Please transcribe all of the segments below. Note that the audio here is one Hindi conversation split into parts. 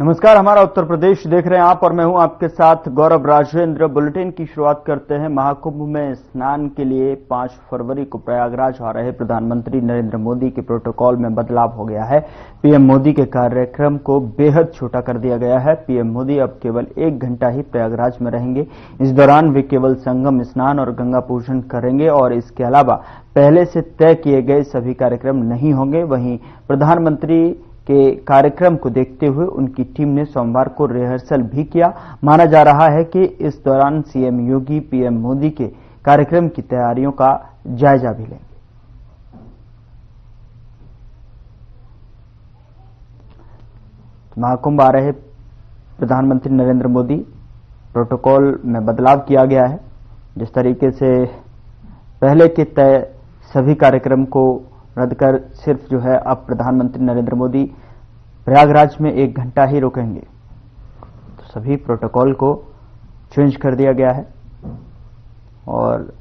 नमस्कार, हमारा उत्तर प्रदेश देख रहे हैं आप और मैं हूं आपके साथ गौरव राजेंद्र। बुलेटिन की शुरुआत करते हैं। महाकुंभ में स्नान के लिए 5 फरवरी को प्रयागराज आ रहे प्रधानमंत्री नरेंद्र मोदी के प्रोटोकॉल में बदलाव हो गया है। पीएम मोदी के कार्यक्रम को बेहद छोटा कर दिया गया है। पीएम मोदी अब केवल 1 घंटा ही प्रयागराज में रहेंगे। इस दौरान वे केवल संगम स्नान और गंगा पूजन करेंगे और इसके अलावा पहले से तय किए गए सभी कार्यक्रम नहीं होंगे। वहीं प्रधानमंत्री के कार्यक्रम को देखते हुए उनकी टीम ने सोमवार को रिहर्सल भी किया। माना जा रहा है कि इस दौरान सीएम योगी पीएम मोदी के कार्यक्रम की तैयारियों का जायजा भी लेंगे। महाकुंभ आ रहे प्रधानमंत्री नरेंद्र मोदी, प्रोटोकॉल में बदलाव किया गया है। जिस तरीके से पहले के तय सभी कार्यक्रम को रद्द कर सिर्फ जो है अब प्रधानमंत्री नरेंद्र मोदी प्रयागराज में 1 घंटा ही रुकेंगे, तो सभी प्रोटोकॉल को चेंज कर दिया गया है और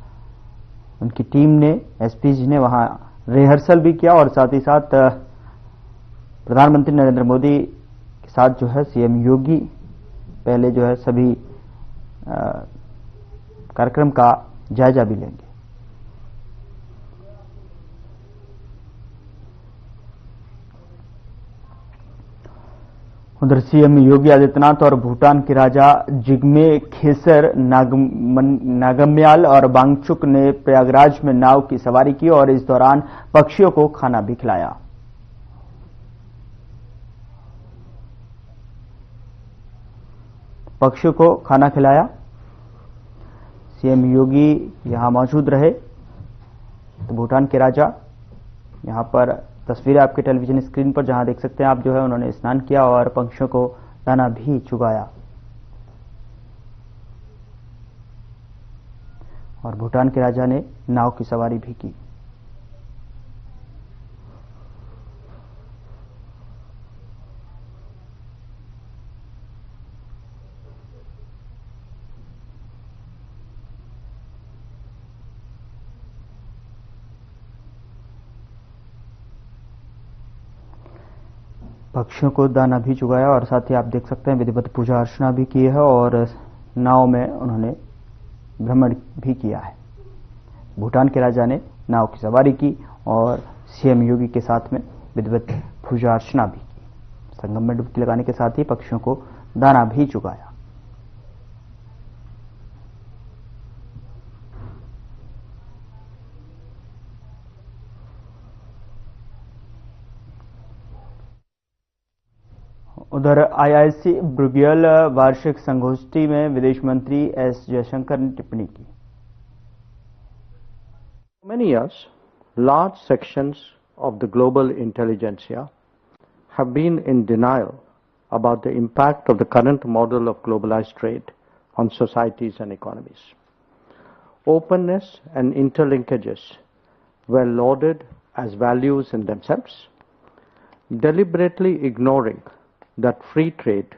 उनकी टीम ने, एसपी जी ने वहां रिहर्सल भी किया और साथ ही साथ प्रधानमंत्री नरेंद्र मोदी के साथ जो है सीएम योगी पहले जो है सभी कार्यक्रम का जायजा भी लेंगे। उधर सीएम योगी आदित्यनाथ और भूटान के राजा जिग्मे खेसर नागम्याल और वांगचुक ने प्रयागराज में नाव की सवारी की और इस दौरान पक्षियों को खाना भी खिलाया। पक्षियों को खाना खिलाया। सीएम योगी यहां मौजूद रहे तो भूटान के राजा, यहां पर तस्वीरें आपके टेलीविजन स्क्रीन पर जहां देख सकते हैं आप, जो है उन्होंने स्नान किया और पक्षियों को दाना भी चुगाया और भूटान के राजा ने नाव की सवारी भी की। पक्षियों को दाना भी चुगाया और साथ ही आप देख सकते हैं विधिवत पूजा अर्चना भी की है और नाव में उन्होंने भ्रमण भी किया है। भूटान के राजा ने नाव की सवारी की और सीएम योगी के साथ में विधिवत पूजा अर्चना भी की। संगम में डुबकी लगाने के साथ ही पक्षियों को दाना भी चुगाया। उधर आईआईसी ब्रुगेल वार्षिक संगोष्ठी में विदेश मंत्री एस जयशंकर ने टिप्पणी की। For many years, large sections of the global intelligentsia have been in denial about the impact of the current model of globalized trade on societies and economies. Openness and interlinkages were lauded as values in themselves, deliberately ignoring that free trade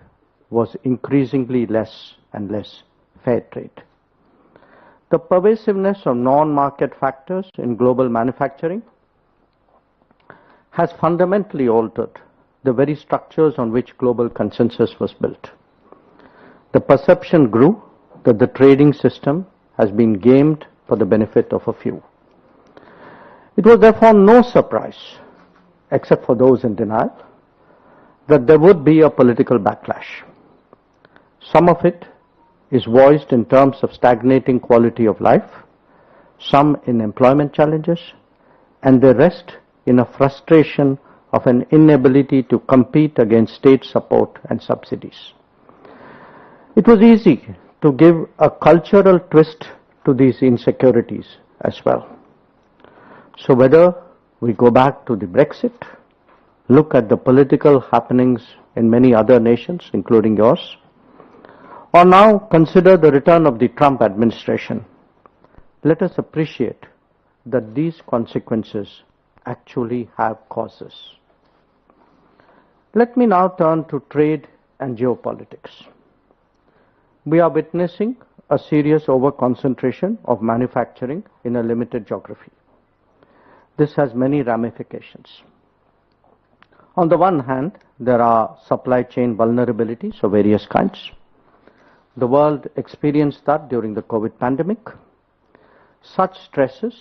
was increasingly less and less fair trade. The pervasiveness of non-market factors in global manufacturing has fundamentally altered the very structures on which global consensus was built. The perception grew that the trading system has been gamed for the benefit of a few. It was therefore no surprise, except for those in denial, that there would be a political backlash. Some of it is voiced in terms of stagnating quality of life, some in employment challenges, and the rest in a frustration of an inability to compete against state support and subsidies. It was easy to give a cultural twist to these insecurities as well. So whether we go back to the Brexit, look at the political happenings in many other nations, including yours, or now consider the return of the Trump administration, let us appreciate that these consequences actually have causes. Let me now turn to trade and geopolitics. We are witnessing a serious over-concentration of manufacturing in a limited geography. This has many ramifications. On the one hand, there are supply chain vulnerabilities of various kinds. The world experienced that during the COVID pandemic. Such stresses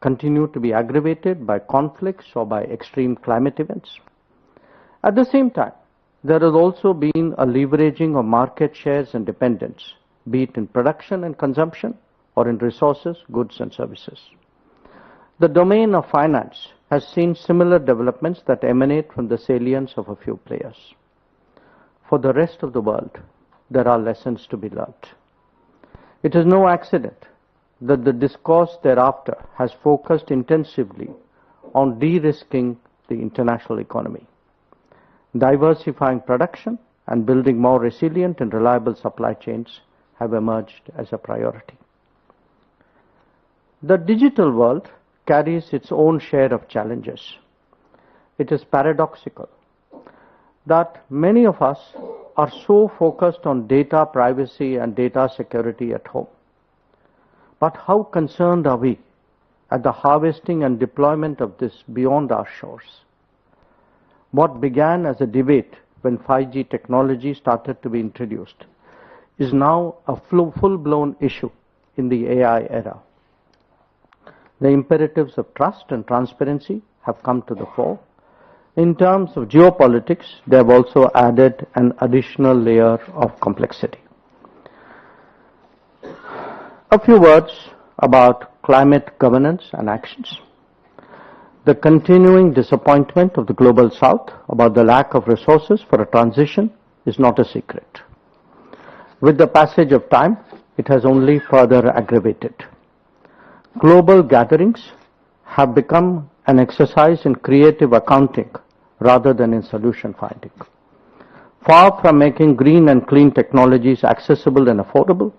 continue to be aggravated by conflicts or by extreme climate events. At the same time, there has also been a leveraging of market shares and dependence, be it in production and consumption or in resources, goods and services. The domain of finance has seen similar developments that emanate from the salience of a few players. For the rest of the world, there are lessons to be learnt. It is no accident that the discourse thereafter has focused intensively on de-risking the international economy. Diversifying production and building more resilient and reliable supply chains have emerged as a priority. The digital world carries its own share of challenges. It is paradoxical that many of us are so focused on data privacy and data security at home. But how concerned are we at the harvesting and deployment of this beyond our shores? What began as a debate when 5G technology started to be introduced is now a full-blown issue in the AI era. The imperatives of trust and transparency have come to the fore. In terms of geopolitics, they have also added an additional layer of complexity. A few words about climate governance and actions. The continuing disappointment of the Global South about the lack of resources for a transition is not a secret. With the passage of time, it has only further aggravated. Global gatherings have become an exercise in creative accounting rather than in solution finding. Far from making green and clean technologies accessible and affordable,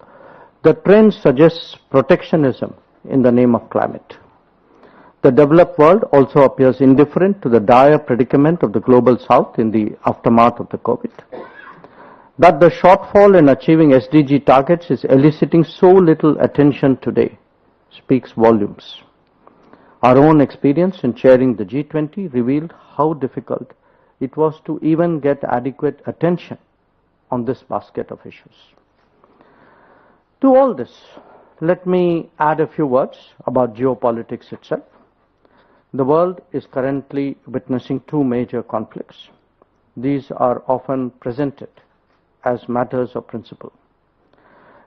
the trend suggests protectionism in the name of climate. The developed world also appears indifferent to the dire predicament of the Global South in the aftermath of the COVID. That the shortfall in achieving SDG targets is eliciting so little attention today speaks volumes. Our own experience in chairing the G20 revealed how difficult it was to even get adequate attention on this basket of issues. To all this, let me add a few words about geopolitics itself. The world is currently witnessing two major conflicts. These are often presented as matters of principle.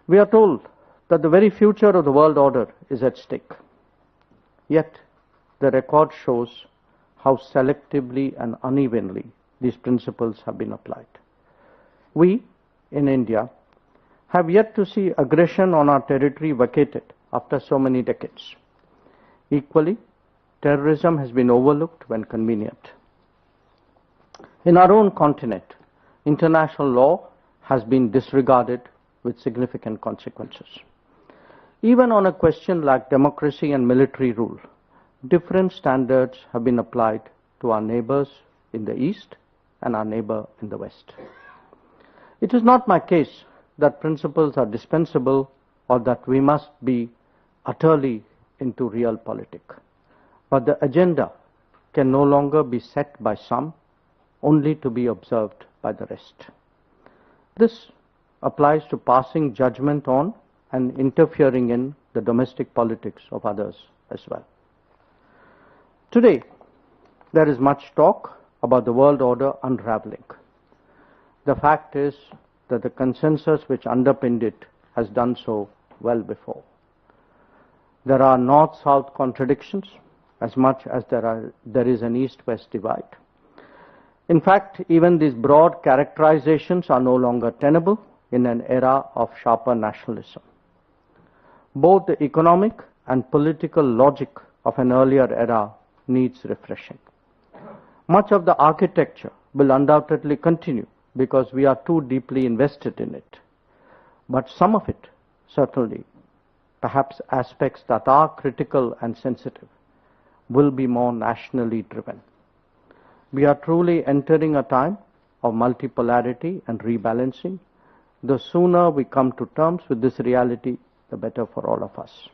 We are told that the very future of the world order is at stake. Yet, the record shows how selectively and unevenly these principles have been applied. We, in India, have yet to see aggression on our territory vacated after so many decades. Equally, terrorism has been overlooked when convenient. In our own continent, international law has been disregarded with significant consequences. Even on a question like democracy and military rule, different standards have been applied to our neighbors in the East and our neighbor in the West. It is not my case that principles are dispensable or that we must be utterly into realpolitik. But the agenda can no longer be set by some, only to be observed by the rest. This applies to passing judgment on and interfering in the domestic politics of others as well. Today, there is much talk about the world order unraveling. The fact is that the consensus which underpinned it has done so well before. There are north-south contradictions as much as there is an east-west divide. In fact, even these broad characterizations are no longer tenable in an era of sharper nationalism. Both the economic and political logic of an earlier era needs refreshing. Much of the architecture will undoubtedly continue because we are too deeply invested in it. But some of it, certainly, perhaps aspects that are critical and sensitive, will be more nationally driven. We are truly entering a time of multipolarity and rebalancing. The sooner we come to terms with this reality, the better for all of us.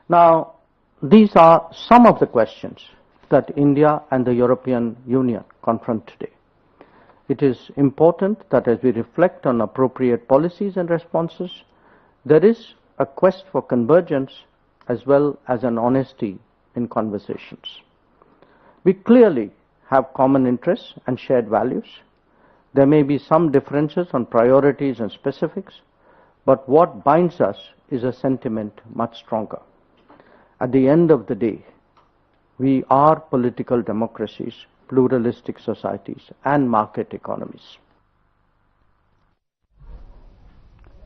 Now, these are some of the questions that India and the European Union confront today. It is important that as we reflect on appropriate policies and responses, there is a quest for convergence as well as an honesty in conversations. We clearly have common interests and shared values. There may be some differences on priorities and specifics, but what binds us is a sentiment much stronger. At the end of the day, we are political democracies, pluralistic societies, and market economies.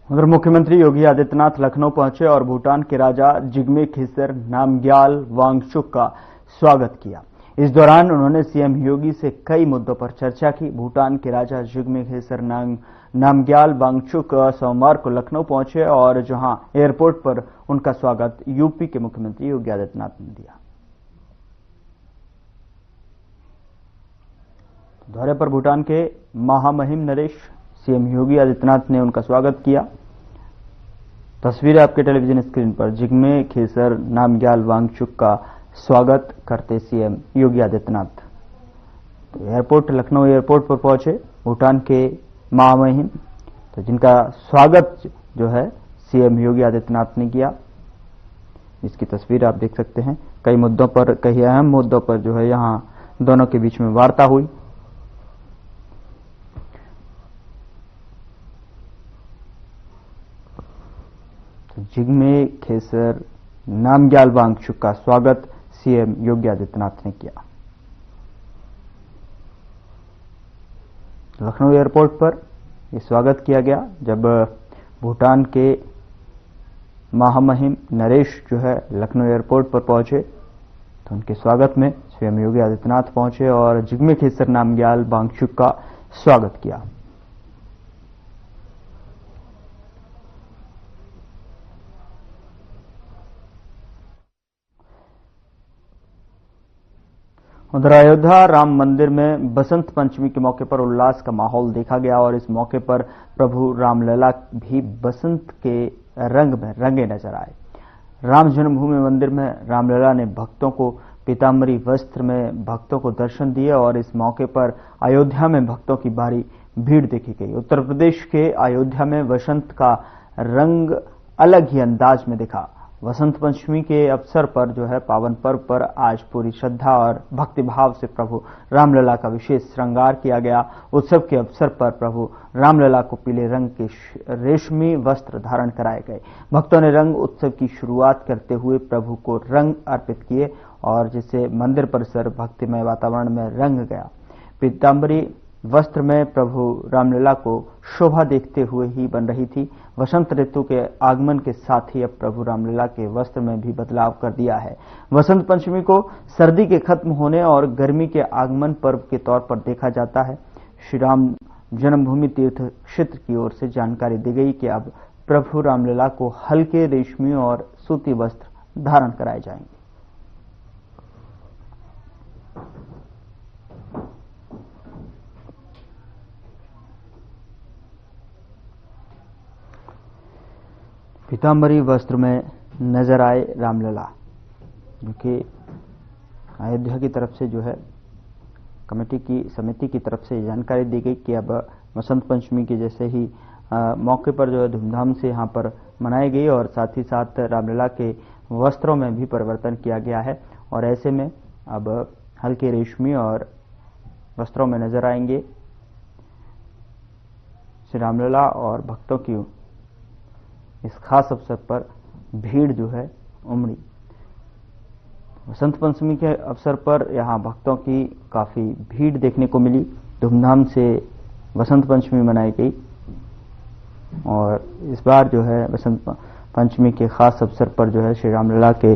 उधर मुख्यमंत्री योगी आदित्यनाथ लखनऊ पहुंचे और भूटान के राजा जिग्मे खेसर नामग्याल वांगचुक का स्वागत किया। इस दौरान उन्होंने सीएम योगी से कई मुद्दों पर चर्चा की। भूटान के राजा जिग्मे खेसर नामग्याल वांगचुक सोमवार को लखनऊ पहुंचे और जहां एयरपोर्ट पर उनका स्वागत यूपी के मुख्यमंत्री योगी आदित्यनाथ ने दिया। दौरे पर भूटान के महामहिम नरेश सीएम योगी आदित्यनाथ ने उनका स्वागत किया। तस्वीरें आपके टेलीविजन स्क्रीन पर। जिग्मे खेसर नामग्याल वांगचुक का स्वागत करते सीएम योगी आदित्यनाथ तो लखनऊ एयरपोर्ट पर पहुंचे भूटान के महामहिम, तो जिनका स्वागत जो है सीएम योगी आदित्यनाथ ने किया। इसकी तस्वीर आप देख सकते हैं। कई मुद्दों पर, कई अहम मुद्दों पर जो है यहां दोनों के बीच में वार्ता हुई। जिग्मे खेसर नामग्याल वांगचुक का स्वागत सीएम योगी आदित्यनाथ ने किया। लखनऊ एयरपोर्ट पर यह स्वागत किया गया। जब भूटान के महामहिम नरेश जो है लखनऊ एयरपोर्ट पर पहुंचे तो उनके स्वागत में सीएम योगी आदित्यनाथ पहुंचे और जिग्मे खेसर नामग्याल वांगचुक का स्वागत किया। उधर अयोध्या राम मंदिर में बसंत पंचमी के मौके पर उल्लास का माहौल देखा गया और इस मौके पर प्रभु रामलला भी बसंत के रंग में रंगे नजर आए। राम जन्मभूमि मंदिर में रामलला ने भक्तों को पीताम्बरी वस्त्र में भक्तों को दर्शन दिए और इस मौके पर अयोध्या में भक्तों की भारी भीड़ देखी गई। उत्तर प्रदेश के अयोध्या में बसंत का रंग अलग ही अंदाज में दिखा। वसंत पंचमी के अवसर पर जो है पावन पर्व पर आज पूरी श्रद्धा और भक्तिभाव से प्रभु रामलला का विशेष श्रृंगार किया गया। उत्सव के अवसर पर प्रभु रामलला को पीले रंग के रेशमी वस्त्र धारण कराए गए। भक्तों ने रंग उत्सव की शुरुआत करते हुए प्रभु को रंग अर्पित किए और जिससे मंदिर परिसर भक्तिमय वातावरण में रंग गया। पीताम्बरी वस्त्र में प्रभु रामलला को शोभा देखते हुए ही बन रही थी। वसंत ऋतु के आगमन के साथ ही अब प्रभु रामलला के वस्त्र में भी बदलाव कर दिया है। वसंत पंचमी को सर्दी के खत्म होने और गर्मी के आगमन पर्व के तौर पर देखा जाता है। श्री राम जन्मभूमि तीर्थ क्षेत्र की ओर से जानकारी दी गई कि अब प्रभु रामलला को हल्के रेशमी और सूती वस्त्र धारण कराए जाएंगे। पीताम्बरी वस्त्र में नजर आए रामलला, जो कि अयोध्या की तरफ से जो है समिति की तरफ से जानकारी दी गई कि अब वसंत पंचमी के जैसे ही मौके पर जो है धूमधाम से यहाँ पर मनाई गई और साथ ही साथ रामलला के वस्त्रों में भी परिवर्तन किया गया है और ऐसे में अब हल्के रेशमी और वस्त्रों में नजर आएंगे श्री रामलला और भक्तों की इस खास अवसर पर भीड़ जो है उमड़ी। वसंत पंचमी के अवसर पर यहां भक्तों की काफी भीड़ देखने को मिली। धूमधाम से वसंत पंचमी मनाई गई और इस बार जो है वसंत पंचमी के खास अवसर पर जो है श्री रामलला के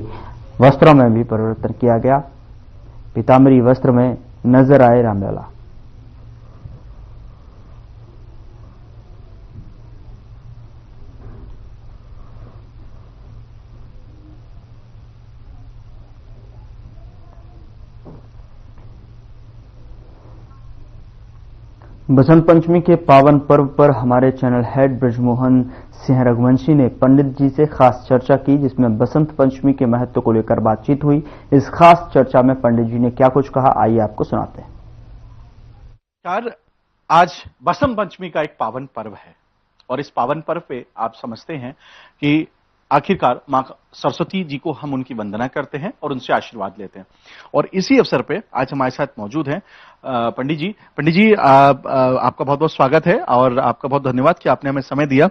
वस्त्रों में भी परिवर्तन किया गया। पीताम्बरी वस्त्र में नजर आए रामलला। बसंत पंचमी के पावन पर्व पर हमारे चैनल हेड ब्रजमोहन सिंह रघुवंशी ने पंडित जी से खास चर्चा की, जिसमें बसंत पंचमी के महत्व को लेकर बातचीत हुई। इस खास चर्चा में पंडित जी ने क्या कुछ कहा, आइए आपको सुनाते हैं। आज बसंत पंचमी का एक पावन पर्व है और इस पावन पर्व पे आप समझते हैं कि आखिरकार मां सरस्वती जी को हम उनकी वंदना करते हैं और उनसे आशीर्वाद लेते हैं। और इसी अवसर पे आज हमारे साथ मौजूद हैं पंडित जी। आपका बहुत बहुत स्वागत है और आपका बहुत धन्यवाद कि आपने हमें समय दिया।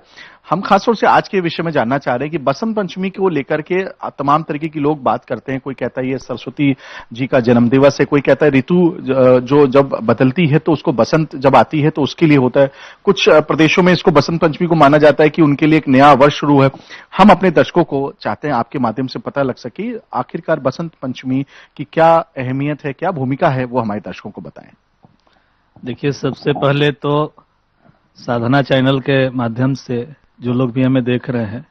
हम खासतौर से आज के विषय में जानना चाह रहे हैं कि बसंत पंचमी को लेकर के तमाम तरीके की लोग बात करते हैं। कोई कहता है ये सरस्वती जी का जन्म दिवस है, कोई कहता है ऋतु जो जब बदलती है तो उसको बसंत जब आती है तो उसके लिए होता है। कुछ प्रदेशों में इसको बसंत पंचमी को माना जाता है कि उनके लिए एक नया वर्ष शुरू है। हम अपने दर्शकों को चाहते हैं आपके माध्यम से पता लग सके आखिरकार बसंत पंचमी की क्या अहमियत है, क्या भूमिका है, वो हमारे दर्शकों को बताएं। देखिए, सबसे पहले तो साधना चैनल के माध्यम से जो लोग भी हमें देख रहे हैं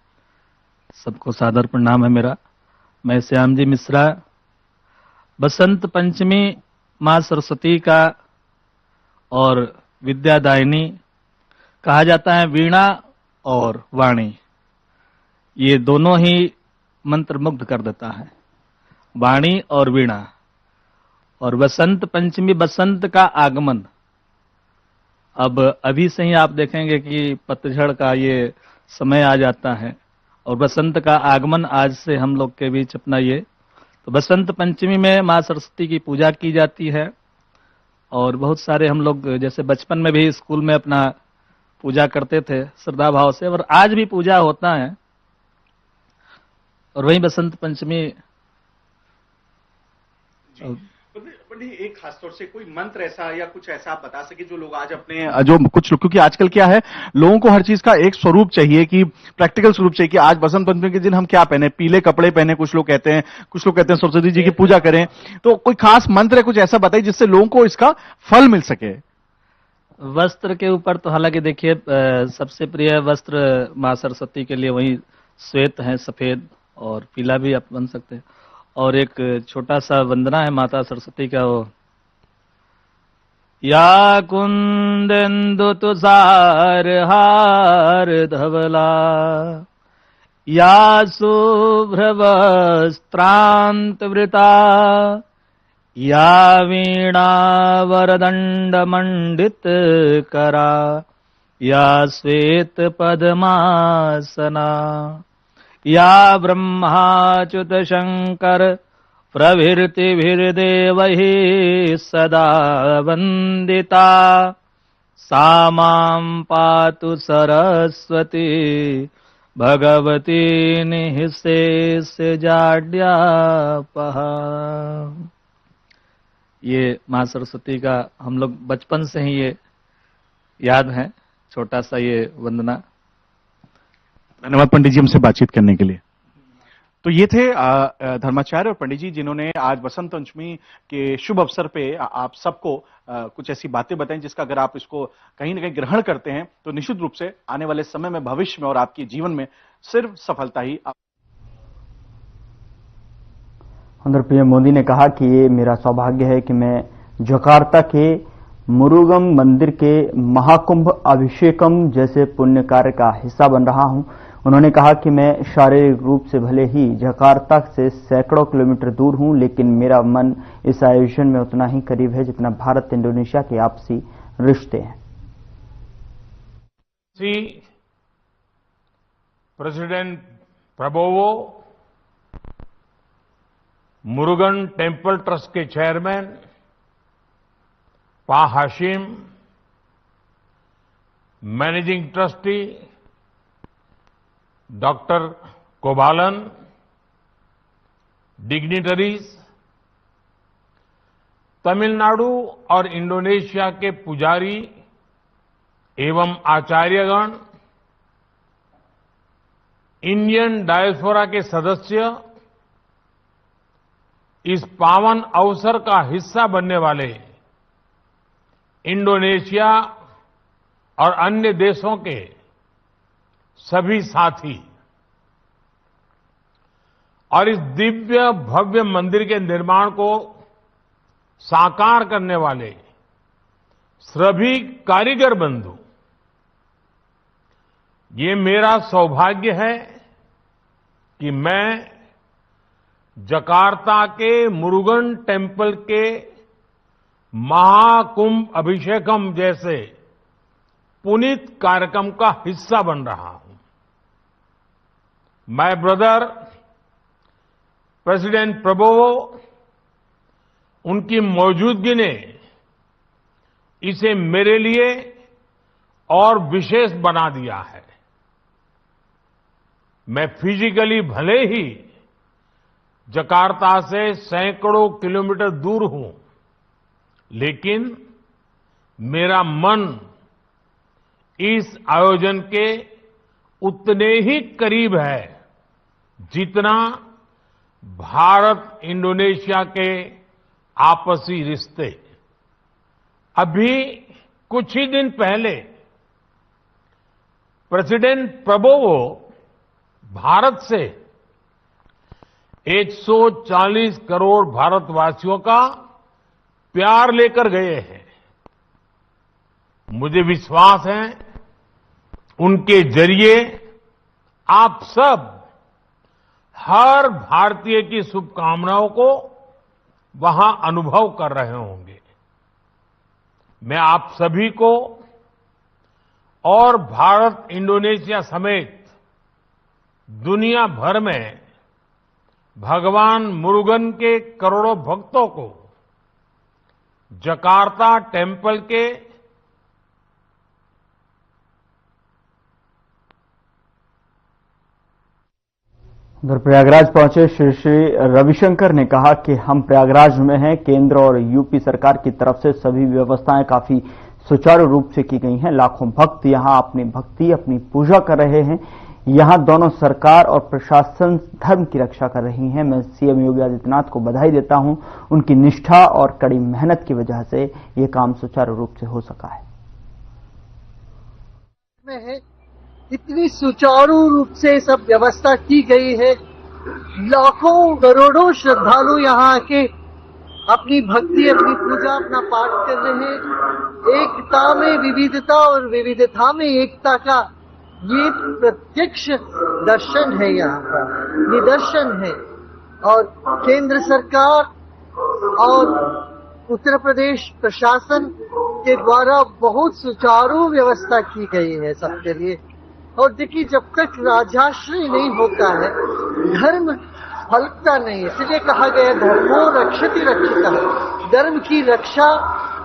सबको सादर प्रणाम है मेरा। मैं श्याम जी मिश्रा। बसंत पंचमी मां सरस्वती का और विद्यादायिनी कहा जाता है। वीणा और वाणी ये दोनों ही मंत्र मुग्ध कर देता है, वाणी और वीणा। और बसंत पंचमी, बसंत का आगमन। अब अभी से ही आप देखेंगे कि पतझड़ का ये समय आ जाता है और बसंत का आगमन आज से हम लोग के बीच अपना ये। तो बसंत पंचमी में मां सरस्वती की पूजा की जाती है और बहुत सारे हम लोग जैसे बचपन में भी स्कूल में अपना पूजा करते थे श्रद्धा भाव से, और आज भी पूजा होता है। और वही बसंत पंचमी एक खासतौर से कोई मंत्र ऐसा या कुछ ऐसा आप बता सके जो लोग आज अपने जो कुछ लोग, क्योंकि आजकल क्या है लोगों को हर चीज का एक स्वरूप चाहिए, कि प्रैक्टिकल स्वरूप चाहिए कि आज बसंत पंचमी के दिन हम क्या पहने, पीले कपड़े पहने, कुछ लोग कहते हैं सरस्वती जी की पूजा करें। तो कोई खास मंत्र है, कुछ ऐसा बताइए जिससे लोगों को इसका फल मिल सके। वस्त्र के ऊपर तो हालांकि देखिए सबसे प्रिय वस्त्र मां सरस्वती के लिए वही श्वेत है, सफेद और पीला भी आप बन सकते हैं। और एक छोटा सा वंदना है माता सरस्वती का, वो या कुंदेन्दु तुषार हार धवला, या शुभ्र वस्त्रांत वृता, या वीणा वरदंड मंडित करा, या श्वेत पद्मासना, या ब्रह्माच्युत शंकर प्रभृतिभिर्देवैः सदा वंदिता, सा मां पातु सरस्वती भगवती निःशेष जाड्यापहा। ये मां सरस्वती का हम लोग बचपन से ही ये याद है, छोटा सा ये वंदना। धन्यवाद पंडित जी हमसे बातचीत करने के लिए। तो ये थे धर्माचार्य और पंडित जी जिन्होंने आज बसंत पंचमी के शुभ अवसर पे आप सबको कुछ ऐसी बातें बताई जिसका अगर आप इसको कहीं ना कहीं ग्रहण करते हैं तो निश्चित रूप से आने वाले समय में, भविष्य में और आपके जीवन में सिर्फ सफलता ही। आदरणीय पीएम मोदी ने कहा कि ये मेरा सौभाग्य है कि मैं जकार्ता के मुरुगन मंदिर के महाकुंभ अभिषेकम जैसे पुण्य कार्य का हिस्सा बन रहा हूं। उन्होंने कहा कि मैं शारीरिक रूप से भले ही जकार्ता से सैकड़ों किलोमीटर दूर हूं, लेकिन मेरा मन इस आयोजन में उतना ही करीब है जितना भारत इंडोनेशिया के आपसी रिश्ते हैं। President Prabowo, Murugan temple trust के chairman Pa Hashim, managing trustee doctor Kobalan, dignitaries, Tamil Nadu और इंडोनेशिया के पुजारी एवं आचार्यगण, इंडियन डायस्पोरा के सदस्य, इस पावन अवसर का हिस्सा बनने वाले इंडोनेशिया और अन्य देशों के सभी साथी और इस दिव्य भव्य मंदिर के निर्माण को साकार करने वाले सभी कारीगर बंधु, ये मेरा सौभाग्य है कि मैं जकार्ता के मुरुगन टेम्पल के महाकुंभ अभिषेकम जैसे पुनीत कार्यक्रम का हिस्सा बन रहा हूं। माय ब्रदर प्रेसिडेंट प्रबोवो, उनकी मौजूदगी ने इसे मेरे लिए और विशेष बना दिया है। मैं फिजिकली भले ही जकार्ता से सैकड़ों किलोमीटर दूर हूं, लेकिन मेरा मन इस आयोजन के उतने ही करीब है जितना भारत इंडोनेशिया के आपसी रिश्ते। अभी कुछ ही दिन पहले प्रेसिडेंट प्रबोवो भारत से 140 करोड़ भारतवासियों का प्यार लेकर गए हैं। मुझे विश्वास है उनके जरिए आप सब हर भारतीय की शुभकामनाओं को वहां अनुभव कर रहे होंगे। मैं आप सभी को और भारत इंडोनेशिया समेत दुनिया भर में भगवान मुरुगन के करोड़ों भक्तों को जकार्ता टेम्पल के उधर प्रयागराज पहुंचे श्री रविशंकर ने कहा कि हम प्रयागराज में हैं। केंद्र और यूपी सरकार की तरफ से सभी व्यवस्थाएं काफी सुचारू रूप से की गई हैं। लाखों भक्त यहां अपनी भक्ति, अपनी पूजा कर रहे हैं। यहां दोनों सरकार और प्रशासन धर्म की रक्षा कर रही हैं। मैं सीएम योगी आदित्यनाथ को बधाई देता हूं। उनकी निष्ठा और कड़ी मेहनत की वजह से ये काम सुचारू रूप से हो सका है। इतनी सुचारू रूप से सब व्यवस्था की गई है। लाखों करोड़ों श्रद्धालु यहाँ आके अपनी भक्ति, अपनी पूजा, अपना पाठ कर रहे हैं। एकता में विविधता और विविधता में एकता का ये प्रत्यक्ष दर्शन है, यहाँ का निदर्शन है। और केंद्र सरकार और उत्तर प्रदेश प्रशासन के द्वारा बहुत सुचारू व्यवस्था की गई है सबके लिए। और देखिए, जब तक राजाश्रय नहीं होता है, धर्म फलता नहीं है। इसलिए कहा गया धर्मो रक्षति रक्षिता। धर्म की रक्षा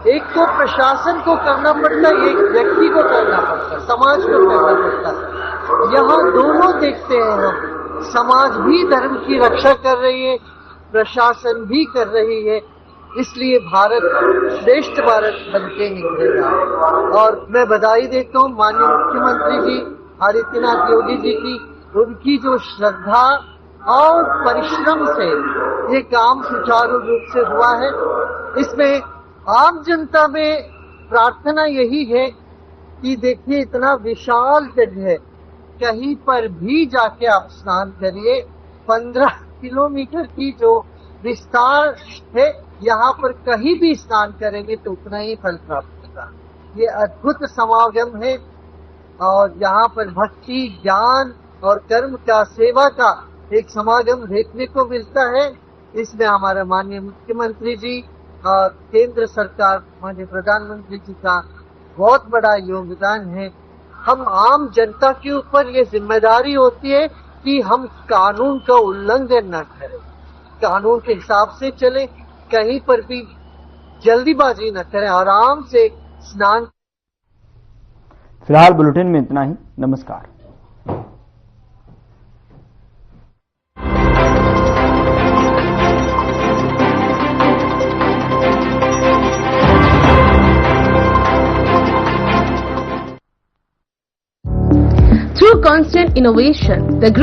एक तो प्रशासन को करना पड़ता है, एक व्यक्ति को करना पड़ता है, समाज को करना पड़ता है। यहाँ दोनों देखते हैं हम। समाज भी धर्म की रक्षा कर रही है, प्रशासन भी कर रही है। इसलिए भारत श्रेष्ठ भारत बनके निकलेगा। और मैं बधाई देता हूँ माननीय मुख्यमंत्री जी आदित्यनाथ योगी जी की, उनकी जो श्रद्धा और परिश्रम से ये काम सुचारू रूप से हुआ है। इसमें आम जनता में प्रार्थना यही है कि देखिए, इतना विशाल जगह है, कहीं पर भी जाके आप स्नान करिए। 15 किलोमीटर की जो विस्तार है, यहाँ पर कहीं भी स्नान करेंगे तो उतना ही फल प्राप्त होगा। ये अद्भुत समागम है और यहाँ पर भक्ति, ज्ञान और कर्म का, सेवा का एक समागम देखने को मिलता है। इसमें हमारा माननीय मुख्यमंत्री जी और केंद्र सरकार माननीय प्रधानमंत्री जी का बहुत बड़ा योगदान है। हम आम जनता के ऊपर ये जिम्मेदारी होती है कि हम कानून का उल्लंघन न करें, कानून के हिसाब से चलें, कहीं पर भी जल्दीबाजी न करें, आराम से स्नान। फिलहाल बुलेटिन में इतना ही। नमस्कार। Through constant innovation, the group